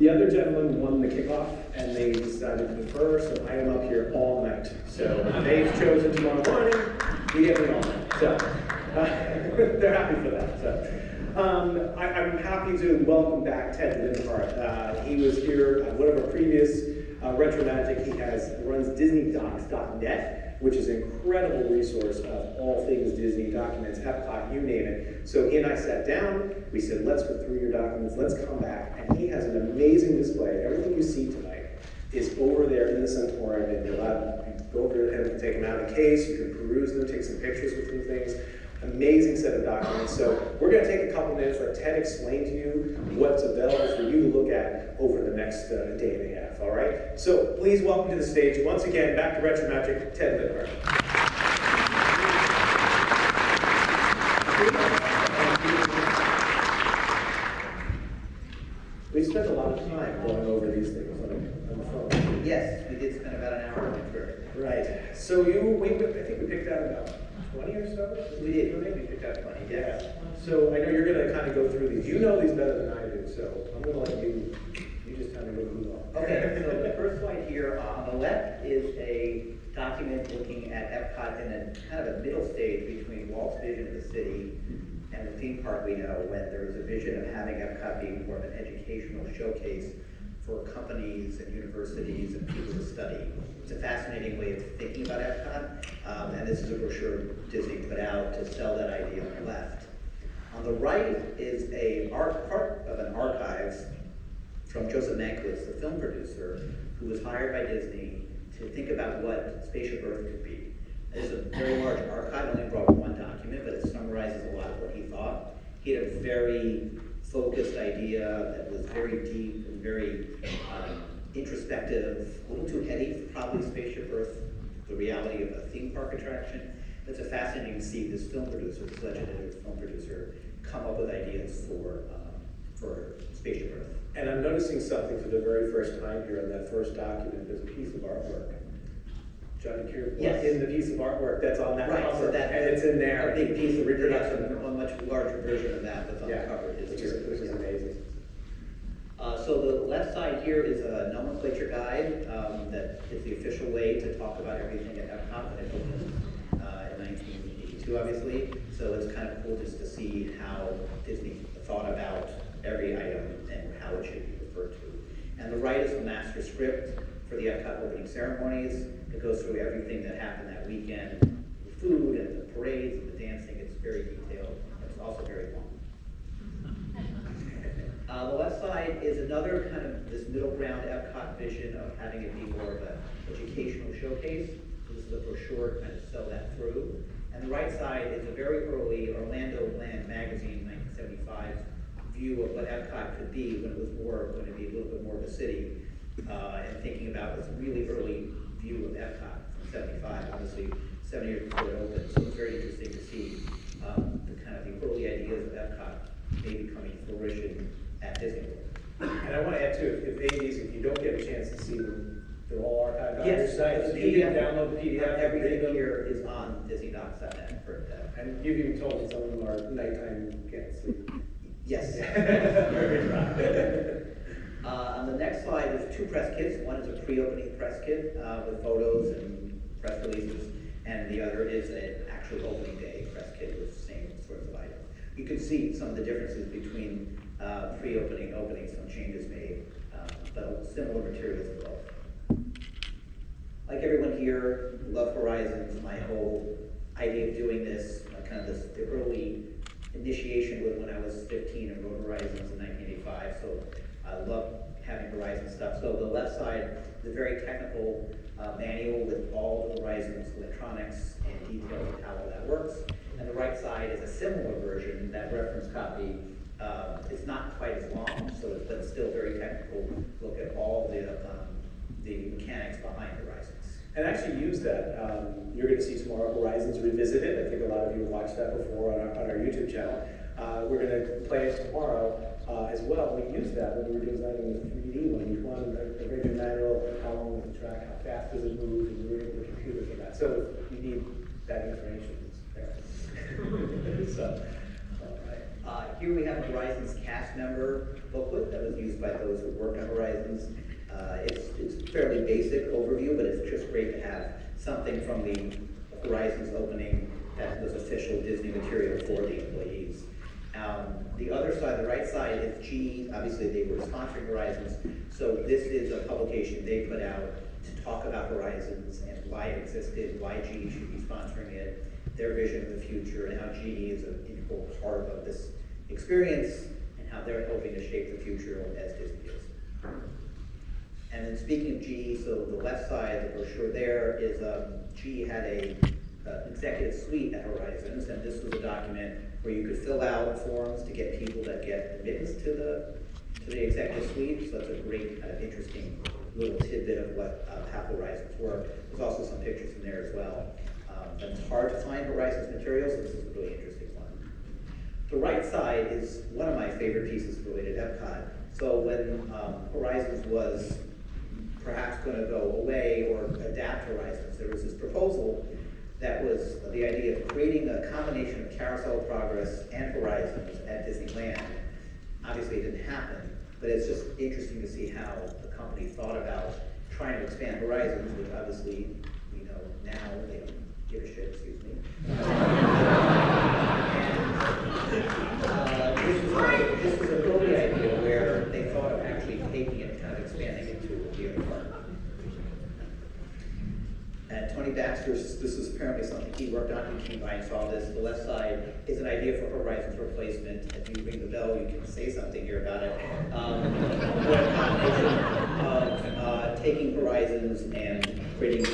The other gentleman won the kickoff, and they decided to defer, so I am up here all night. So they've chosen tomorrow morning, we get me all night. So they're happy for that. So I'm happy to welcome back Ted Linhart. He was here at one of our previous Retro Magic. He runs DisneyDocs.net, which is an incredible resource of all things Disney, documents, Epcot, you name it. So he and I sat down, we said, let's go through your documents, let's come back, and he has an amazing display. Everything you see tonight is over there in the Centurion, and you're allowed to go over to him and take them out of the case, you can peruse them, take some pictures with them, things. Amazing set of documents. So we're going to take a couple minutes, let Ted explain to you what's available for you to look at over the next day and a half, all right? So please welcome to the stage, once again, back to Retro Magic, Ted Linhart. We spent a lot of time going over these things on the phone. Yes, we did spend about an hour on it. Right. So I think we picked out about 20 or so? We did. We picked out 20, yes. So I know you're going to kind of go through these. You know these better than I do, so I'm going to let you just kind of go through them. Okay, so the first slide here on the left is a document looking at Epcot in a kind of a middle stage between Walt's vision of the city and the theme park we know, when there was a vision of having Epcot being more of an educational showcase for companies and universities and people to study. It's a fascinating way of thinking about Epcot, and this is a brochure Disney put out to sell that idea on the left. On the right is part of an archive from Joseph Mankiewicz, the film producer, who was hired by Disney to think about what Spaceship Earth could be. It's a very large archive, only brought one document, but it summarizes a lot of what he thought. He had a very focused idea that was very deep and very introspective, a little too heady for probably Spaceship Earth, the reality of a theme park attraction. It's a fascinating to see this film producer, this legendary film producer, come up with ideas for Spaceship Earth. And I'm noticing something for the very first time here in that first document. There's a piece of artwork. Johnny Cure, yes, in the piece of artwork that's on that right, cover, so that, and it's in there. A big piece of reproduction, a much larger version of that that's on the cover. Which is amazing. So the left side here is a nomenclature guide that is the official way to talk about everything at Epcot when it opened in 1982, obviously. So it's kind of cool just to see how Disney thought about every item and how it should be referred to. And the right is the master script for the Epcot opening ceremonies. It goes through everything that happened that weekend, the food and the parades and the dancing. It's very detailed. It's also very long. The left side is another kind of this middle ground Epcot vision of having it be more of an educational showcase. So this is a brochure to kind of sell that through. And the right side is a very early Orlando Land magazine, 1975 view of what Epcot could be when it was going to be a little bit more of a city. And thinking about this really early view of Epcot from 75, obviously 7 years before it opened. So it's very interesting to see the kind of the early ideas of Epcot maybe coming to fruition at Disney World. And I want to add too, if you don't get a chance to see them, they're all archived on your Yes, site. So you can download the PDF. Everything here is on DisneyDocs.net for that. And you've even told that some of them are nighttime, can't sleep. Yes. On the next slide, there's two press kits. One is a pre-opening press kit with photos and press releases, and the other is an actual opening day press kit with the same sorts of items. You can see some of the differences between pre-opening and opening, some changes made, but similar materials as well. like everyone here, love Horizons. My whole idea of doing this, the early initiation was when I was 15 and wrote Horizons in 1985. So I love having Horizon stuff. So the left side is a very technical manual with all the Horizons electronics and details of how all that works. And the right side is a similar version, that reference copy. It's not quite as long, but it's still very technical. Look at all the mechanics behind Horizons. And actually use that. You're going to see tomorrow Horizons Revisited. I think a lot of you have watched that before on our YouTube channel. We're going to play it tomorrow as well. We used that when we were designing the 3D one. We wanted a very manual, how long does the track, how fast does it move, and we were able to compute it for that. So you need that information. So, here we have Horizons cast member booklet that was used by those who worked on Horizons. It's fairly basic overview, but it's just great to have something from the Horizons opening that was official Disney material for the employees. The other side, the right side, is GE. Obviously, they were sponsoring Horizons, so this is a publication they put out to talk about Horizons and why it existed, why GE should be sponsoring it, their vision of the future, and how GE is an integral part of this experience, and how they're hoping to shape the future as Disney is. And then speaking of GE, so the left side, the brochure there is, GE had an executive suite at Horizons, and this was a document where you could fill out forms to get people that get admittance to the executive suite. So that's a great kind of interesting little tidbit of how Horizons work. There's also some pictures in there as well. But it's hard to find Horizons material, so this is a really interesting one. The right side is one of my favorite pieces related to Epcot. So when Horizons was perhaps going to go away or adapt Horizons, there was this proposal that was the idea of creating a combination of Carousel of Progress and Horizons at Disneyland. Obviously it didn't happen, but it's just interesting to see how the company thought about trying to expand Horizons, which obviously we know now they don't give a shit, excuse me. This was an early idea where they thought of actually taking it and kind of expanding it to a theater park. And Tony Baxter, this is apparently something he worked on. He came by and saw this. The left side is an idea for Horizons replacement. If you ring the bell, you can say something here about it. A combination of taking Horizons and creating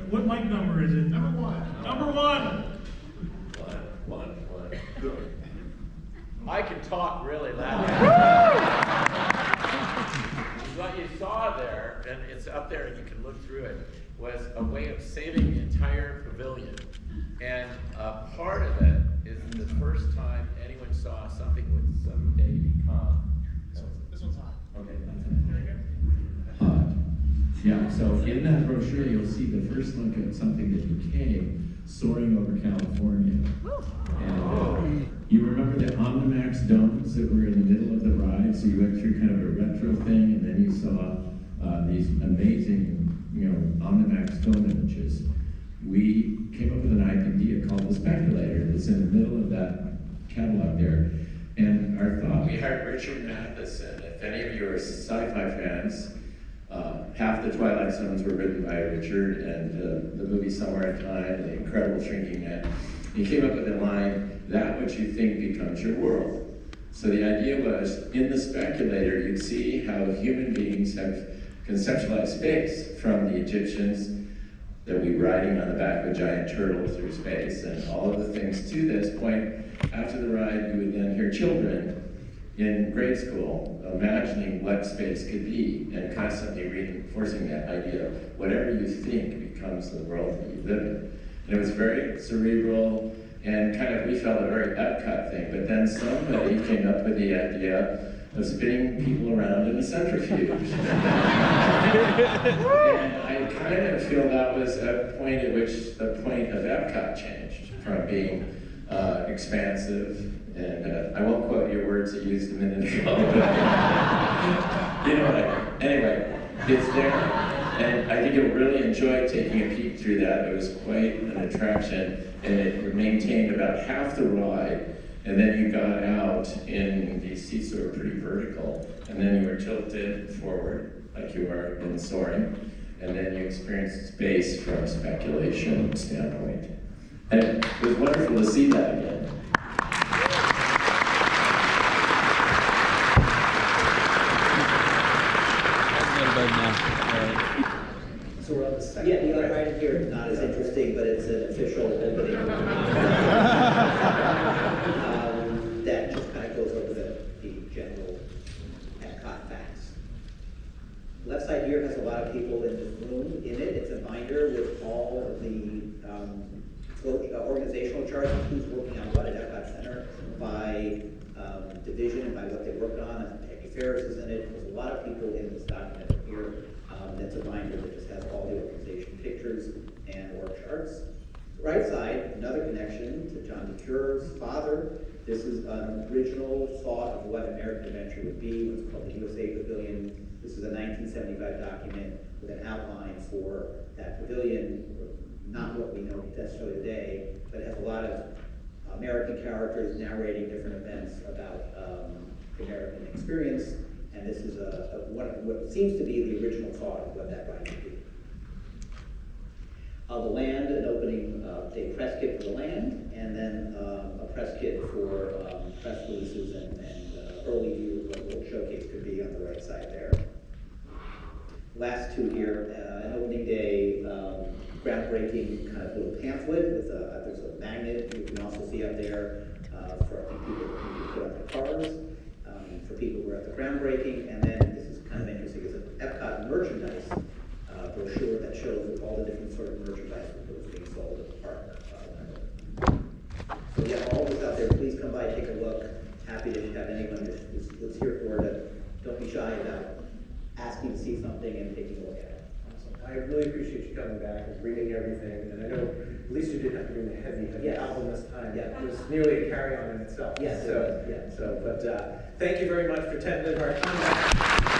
What mic number is it? Number one. Number one. One. I can talk really loud. What you saw there, and it's up there and you can look through it, was a way of saving the entire pavilion. And part of it is the first time anyone saw something would someday become. This one's hot. Okay. Yeah, so in that brochure, you'll see the first look at something that became Soaring Over California. And you remember the Omnimax domes that were in the middle of the ride? So you went through kind of a retro thing, and then you saw these amazing, Omnimax dome images. We came up with an idea called the Speculator that's in the middle of that catalog there. And our thought, we hired Richard Matheson. If any of you are sci-fi fans, half the Twilight Zones were written by Richard, and the movie Somewhere in Time, The Incredible Shrinking Man. He came up with a line, that which you think becomes your world. So the idea was, in the Speculator, you'd see how human beings have conceptualized space, from the Egyptians, that we riding on the back of a giant turtle through space, and all of the things to this point. After the ride, you would then hear children in grade school imagining what space could be, and constantly reinforcing that idea of whatever you think becomes the world that you live in. And it was very cerebral, and kind of, we felt a very Epcot thing, but then somebody came up with the idea of spinning people around in a centrifuge. And I kind of feel that was a point at which the point of Epcot changed from being expansive, and I won't quote your words that you used a minute ago. You know what I mean. Anyway, it's there, and I think you'll really enjoy taking a peek through that. It was quite an attraction, and it maintained about half the ride, and then you got out, and the seats were pretty vertical, and then you were tilted forward, like you are in soaring, and then you experienced space from a speculation standpoint. And it was wonderful to see that again. So we're on the second. Yeah, the other right here is not as interesting, but it's an official opening. That just kind of goes over the general Epcot facts. Left side here has a lot of people in this room in it. It's a binder with all of the organizational charts, who's working on what at Epcot Center by division and by what they work on. And Peggy Ferris is in it. There's a lot of people in this document here. That's a binder that just has all the organization pictures and org charts. Right side, another connection to John DeCure's father. This is an original thought of what American Adventure would be. It was called the USA Pavilion. This is a 1975 document with an outline for that pavilion. Not what we know necessarily today, but it has a lot of American characters narrating different events about the American experience. And this is what seems to be the original thought of what that ride would be. The land, an opening day press kit for the land, and then a press kit for press releases and early view of what the showcase could be on the right side there. Last two here, an opening day groundbreaking kind of little pamphlet with there's a magnet you can also see up there for I think people who put up their cars. For people who are at the groundbreaking, and then this is kind of interesting, it's an Epcot merchandise brochure that shows all the different sort of merchandise that was being sold at the park. So yeah, all this out there, please come by, take a look. Happy to have anyone that's here for it. Don't be shy about asking to see something and taking a look at it. Awesome. I really appreciate you coming back and bringing everything, and I know at least you didn't have to bring the heavy Yes. album this time. Yeah. It was nearly a carry-on in itself. Yes, it So, was, yeah. but thank you very much for attending our comeback.